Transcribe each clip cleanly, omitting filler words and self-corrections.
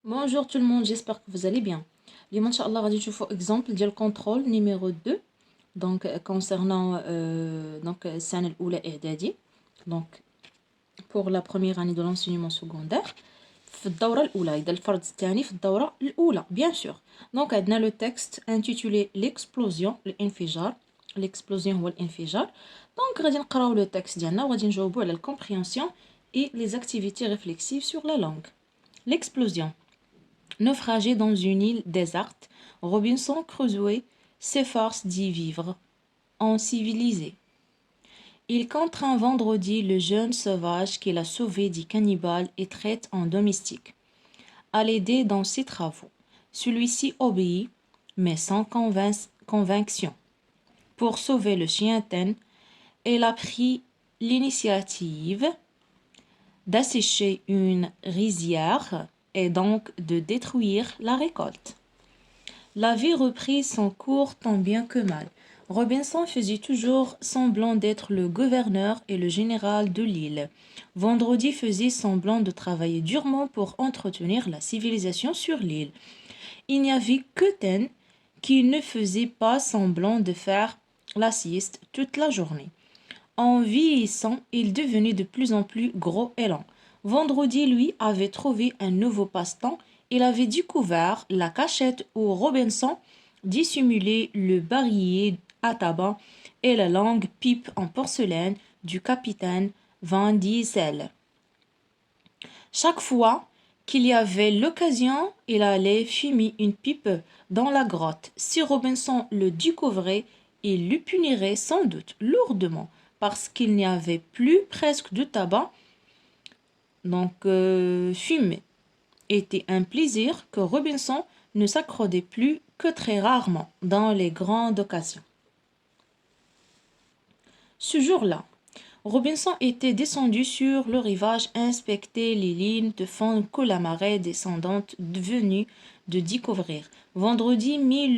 Bonjour tout le monde, j'espère que vous allez bien. اليوم ان شاء الله غادي نشوفوا exemple ديال contrôle numéro 2 donc concernant donc السنة الأولى إعدادي donc pour la première année de l'enseignement secondaire في الدورة الأولى إذا الفرد الثاني في الدورة الأولى bien sûr. donc عندنا le texte intitulé l'explosion الانفجار. l'explosion هو الانفجار. donc غادي نقراو le texte ديالنا وغادي نجاوبوا على الcompréhension et les activités réflexives sur la langue. L'explosion. Naufragé dans une île déserte, Robinson Crusoe s'efforce d'y vivre, en civilisé. Il contraint vendredi le jeune sauvage qu'il a sauvé des cannibales et traite en domestique, à l'aider dans ses travaux. Celui-ci obéit, mais sans conviction. Pour sauver le chien Ten, elle a pris l'initiative d'assécher une rizière et donc de détruire la récolte. La vie reprit son cours tant bien que mal. Robinson faisait toujours semblant d'être le gouverneur et le général de l'île. Vendredi faisait semblant de travailler durement pour entretenir la civilisation sur l'île. Il n'y avait que Ten qui ne faisait pas semblant de faire la sieste toute la journée. En vieillissant, il devenait de plus en plus gros et lent. Vendredi, lui, avait trouvé un nouveau passe-temps. Il avait découvert la cachette où Robinson dissimulait le barillet à tabac et la longue pipe en porcelaine du capitaine Van Diesel. Chaque fois qu'il y avait l'occasion, il allait fumer une pipe dans la grotte. Si Robinson le découvrait, il le punirait sans doute lourdement parce qu'il n'y avait plus presque de tabac. Donc, fumer était un plaisir que Robinson ne s'accordait plus que très rarement dans les grandes occasions. Ce jour-là, Robinson était descendu sur le rivage inspecter les lignes de fond que la marée descendante venait de découvrir. Vendredi mit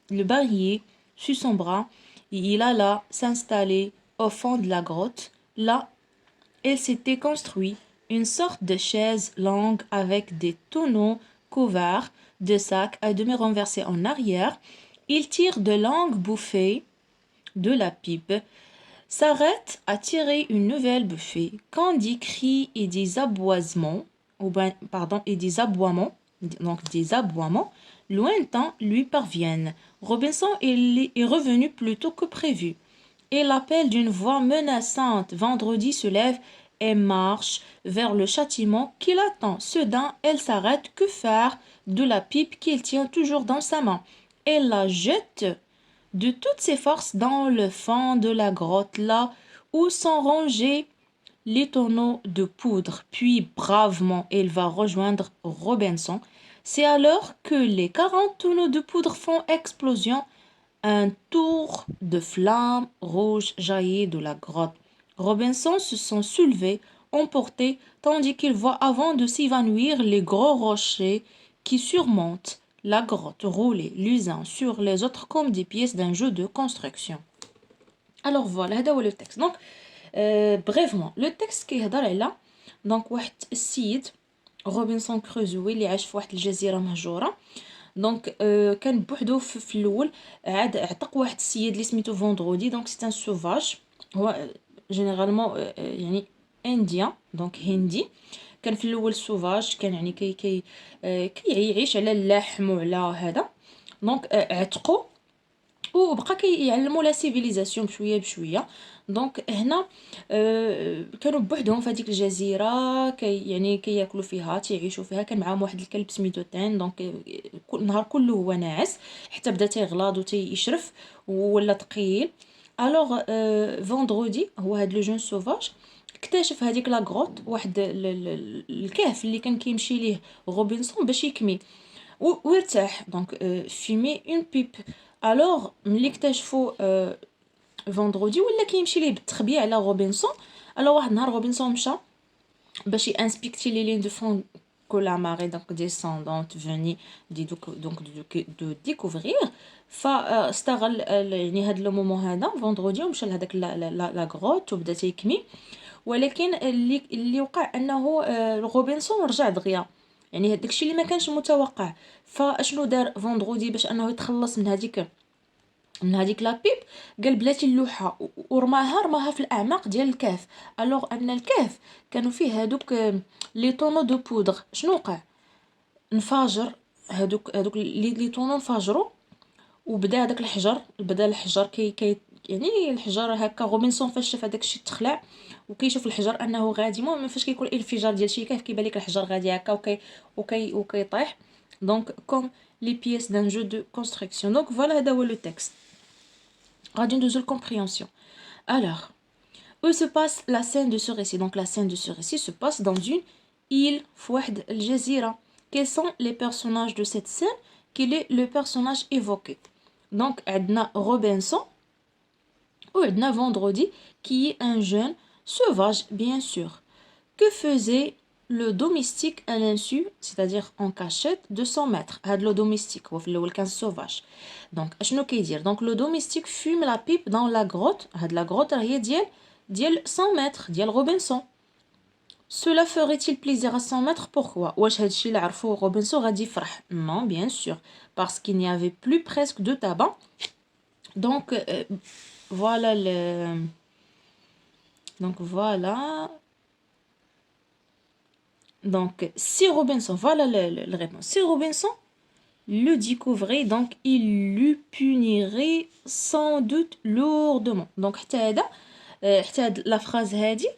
le barillet sur son bras et il alla s'installer au fond de la grotte. Là, il s'était construit une sorte de chaise longue avec des tonneaux couverts de sacs à demi renversés en arrière. Il tire de longues bouffées de la pipe, s'arrête à tirer une nouvelle bouffée quand des cris et des aboiements, donc des aboiements lointains lui parviennent. Robinson est revenu plus tôt que prévu. Et l'appel d'une voix menaçante vendredi se lève et marche vers le châtiment qui l'attend. Soudain, elle s'arrête. Que faire de la pipe qu'il tient toujours dans sa main? Elle la jette de toutes ses forces dans le fond de la grotte, là où sont rangés les tonneaux de poudre. Puis, bravement, elle va rejoindre Robinson. C'est alors que les 40 tonneaux de poudre font explosion. Un tour de flamme rouge jaillit de la grotte. Robinson se sent soulevé, emporté, tandis qu'il voit avant de s'évanouir les gros rochers qui surmontent la grotte rouler les uns sur les autres comme des pièces d'un jeu de construction. Alors voilà, هذا هو le texte. Donc, brièvement, le texte كيهضر على donc واحد السيد روبنسون كروزوي اللي عاش في واحد الجزيرة مهجورة. دونك كان بوحدو في الاول عاد اعتق واحد السيد اللي سميتو فوندرودي. دونك سي ان سوفاج، هو جينيرالمون يعني انديان، دونك هندي. كان في الاول سوفاج، كان يعني كيعيش على اللحم وعلى هذا. دونك عتقو وبقى كيعلموا لا سيفيليزاسيون بشويه بشويه. دونك هنا كانوا بوحدهم في هذيك الجزيره، يعني كياكلوا فيها، تيعيشوا فيها. كان معاهم واحد الكلب سميتو تان. دونك النهار كله هو ناعس حتى بدا تيغلاض وتيشرف ولا ثقيل. الوغ فوندرودي هو هاد لو جون سوفاج اكتشف هذيك لا غروت، واحد الكهف اللي كان كيمشي ليه روبنسون باش يكمي وارتاح. دونك فيمي اون بيب. الوغ ملي اكتشفوا فوندرودي ولا كيمشي ليه بالتخبيه على روبنسون. الوغ واحد النهار روبنسون مشى باش انسبكتي لي لين دو فون que la marée donc descendante venait de découvrir. فاستغل يعني هاد لو مومون هذا فوندرودي ومشى لهداك لا غروت وبدا تيكمي. ولكن اللي وقع انه روبنسون رجع دغيا يعني هذاك الشيء اللي ما كانش متوقع. فاشنو دار فوندغودي باش انه يتخلص من هذيك لابيب؟ قال بلاتي اللوحه رماها في الاعماق ديال الكهف. الوغ ان الكهف كانوا فيه هادوك لي طونو دو بودغ. شنو وقع؟ انفجر هادوك لي طونو انفجروا، وبدا هذاك الحجر، بدا الحجر كي يعني الحجر هكا. روبنسون فاش شاف هذاك الشيء تخلع وكيشوف الحجر انه غادي، المهم فاش كيكون الانفجار ديال شي كيف كيبان لك الحجر غادي هكا وكيطيح. دونك كوم لي بييس دان جو دو كونستركسيون. دونك فوالا هذا هو لو تكست. غادي ندوزو الكومبريهنسيون. Alors, où se passe la scène de ce récit? Donc la scène de ce récit se passe dans une île, فواحد الجزيرة. Quels sont les personnages de cette scène? Quel est le personnage évoqué? Donc عندنا Robinson ou عندنا Vendredi qui est un jeune sauvage bien sûr. Que faisait le domestique à l'insu, c'est-à-dire en cachette, de son maître? هاد le domestique هو في الأول كان sauvage. Donc اشنو كيدير؟ Donc le domestique fume la pipe dans la grotte. هاد la grotte هي ديال son maître ديال Robinson. Cela ferait-il plaisir à son maître? Pourquoi? واش هادشي اللي عرفو روبنسون غادي يفرح؟ Non, bien sûr, parce qu'il n'y avait plus presque de tabac. Donc voilà donc si Robinson, voilà le réponse. Si Robinson le découvrait, donc il le punirait sans doute lourdement. Donc حتى هاد la phrase هادي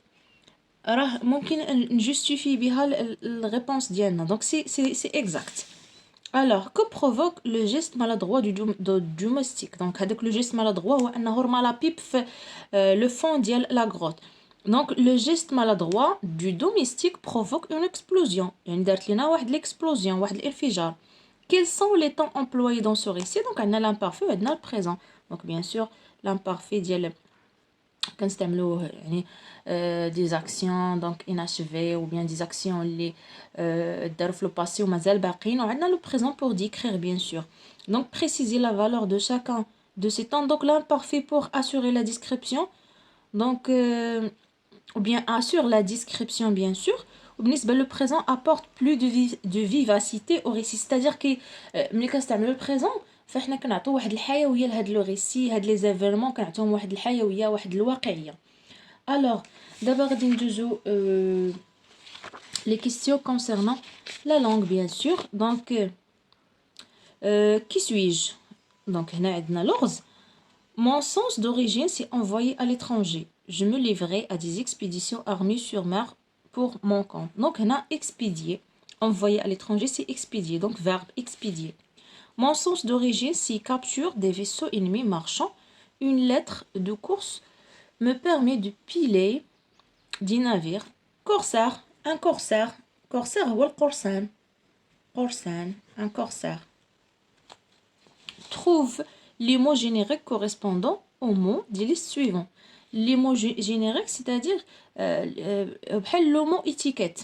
راه ممكن نجستيفي بها الريبونس ديالنا. دونك سي اكزاكت. Alors, que provoque le geste maladroit du domestique? Donc, هذاك le geste maladroit هو أنه رمى la pipe في le fond ديال la grotte. Donc, le geste maladroit du domestique provoque une explosion. يعني دارت لنا واحد l'explosion, واحد الانفجار. Quels sont les temps employés dans ce récit? Donc, عندنا l'imparfait وعندنا le présent. Donc, bien sûr, l'imparfait ديال كنستعملوه يعني des actions donc inachevées ou bien des actions اللي داروا في le passé ومازال باقيين. وعندنا le présent pour décrire bien sûr. Donc préciser la valeur de chacun de ces temps. Donc l'imparfait pour assurer la description. Donc ou bien assure la description bien sûr. وبالنسبة le présent apporte plus de vivacité au récit. C'est-à-dire que ملي كنستعملوا le présent فاحنا كنعطيو واحد الحيويه لهاد لو ريسي، هاد لي زيفيرمون كنعطيوهم واحد الحيويه، واحد الواقعيه. الوغ دابا غادي ندوزو لي كيستيون كونسيرنون لا لونغ بيان سور. دونك كي سويج؟ دونك هنا عندنا لغز. Mon sens d'origine s'est envoyé à l'étranger. Je me livrais à des expéditions armées sur mer pour mon compte. Donc هنا expédier, envoyer à l'étranger c'est expédier, donc verbe expédier. Mon sens d'origine, c'est capture des vaisseaux ennemis marchands. Une lettre de course me permet de piler des navires. Corsaire, un corsaire. Corsaire ou le corsan. Corsan, un corsaire. Trouve les mots génériques correspondant aux mots des listes suivantes. Les mots génériques, c'est-à-dire le mot étiquette.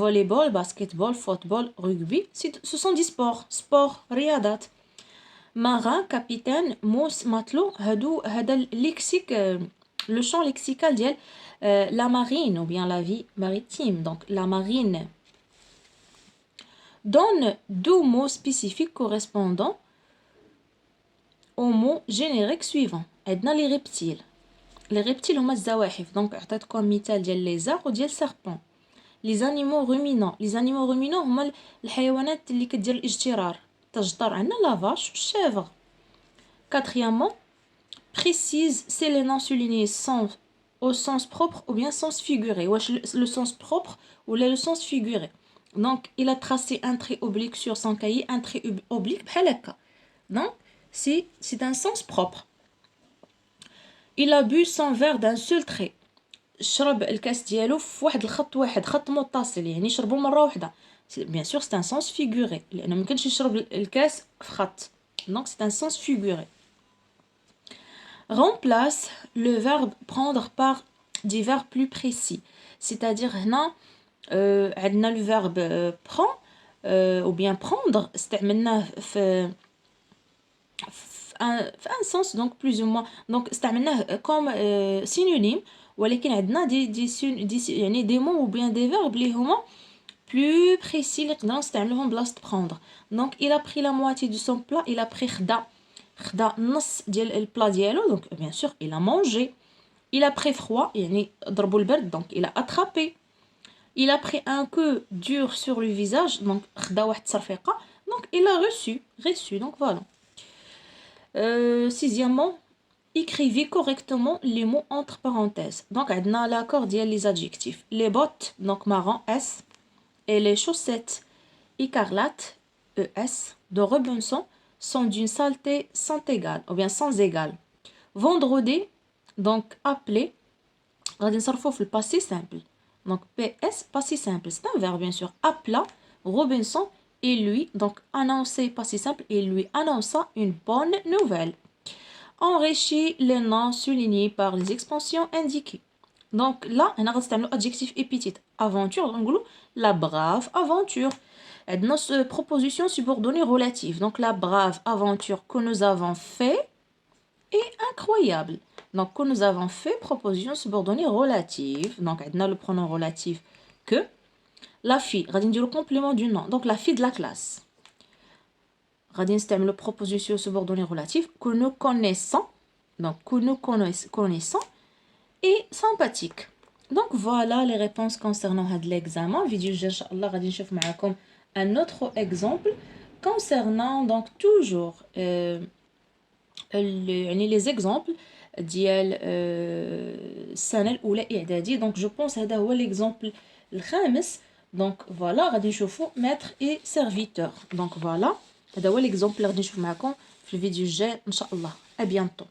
Volleyball, basketball, football, rugby, ce sont des sports. Sport, riadat. Marin, capitaine, mousse, matelot, هذا lexique, le champ lexical ديال la marine ou bien la vie maritime. Donc la marine. Donne deux mots spécifiques correspondant aux mots génériques suivants. عندنا les reptiles. Les reptiles هما الزواحف. Donc عطيتكم مثال ديال lézard و ديال serpent. Les animaux ruminants. Les animaux ruminants هما الحيوانات اللي كدير الاجترار. تجتر عندنا la vache, chèvre. Quatrièmement, précise si les noms soulignés sont au sens propre ou bien sens figuré. Wesh le sens propre ou le sens figuré. Donc il a tracé un trait oblique sur son cahier, un trait oblique بحال هكا. Donc c'est un sens propre. Il a bu son verre d'un seul trait. شرب الكاس ديالو في واحد الخط واحد، خط متصل يعني شربو مره واحده. Bien sûr c'est un sens figuré لانه ممكنش يشرب الكاس في خط. Donc c'est un sens figuré. Remplace le verbe prendre par des verbes plus précis. C'est-à-dire هنا عندنا le verbe prend ou bien prendre استعملناه في un sens donc plus ou moins. Donc استعملناه comme synonyme ولكن عندنا دي يعني des mots ou bien des verbes اللي هما plus précis اللي نقدروا نستعملوهم بلاصه prendre. Donc il a pris la moitié de son plat, il a pris خدا نص ديال البلا ديالو. Donc bien sûr il a mangé. Il a pris froid يعني ضربوا البرد. Donc il a attrapé. Il a pris un coup dur sur le visage. Donc خدا واحد التصرفيقه. Donc il a reçu. Donc voilà. Sixièmement, écrivez correctement les mots entre parenthèses. Donc عندنا l'accord ديال les adjectifs. Les bottes donc marron S et les chaussettes écarlates ES de Robinson sont d'une saleté sans égale ou bien sans égale. Vendredi donc appelé غادي نصرفوه في le passé simple. Donc PS passé simple, c'est un verbe bien sûr. Appela Robinson et lui donc annoncer passé simple et lui annonça une bonne nouvelle. Enrichis les noms soulignés par les expressions indiquées. Donc là on a غنستعملو adjectif épithète. Aventure نقولو la brave aventure. عندنا proposition subordonnée relative. Donc la brave aventure que nous avons fait est incroyable. Donc que nous avons fait, proposition subordonnée relative. Donc عندنا le pronom relatif que. La fille, غادي نديرو complément du nom. Donc la fille de la classe. غادي نستعملو proposition subordonnée relative que nous connaissons. Donc que nous connaissons et sympathique. Donc voilà les réponses concernant هاد l'examen. Vidéo الجاي ان شاء الله غادي نشوف معكم un autre exemple concernant donc toujours les exemples ديال السنة الأولى إعدادي. donc je pense هذا هو l'exemple الخامس. donc voilà غادي نشوفوا maître et serviteur. donc voilà هذا هو l'exemple اللي غادي نشوف معكم في الفيديو الجاي إن شاء الله. à bientôt.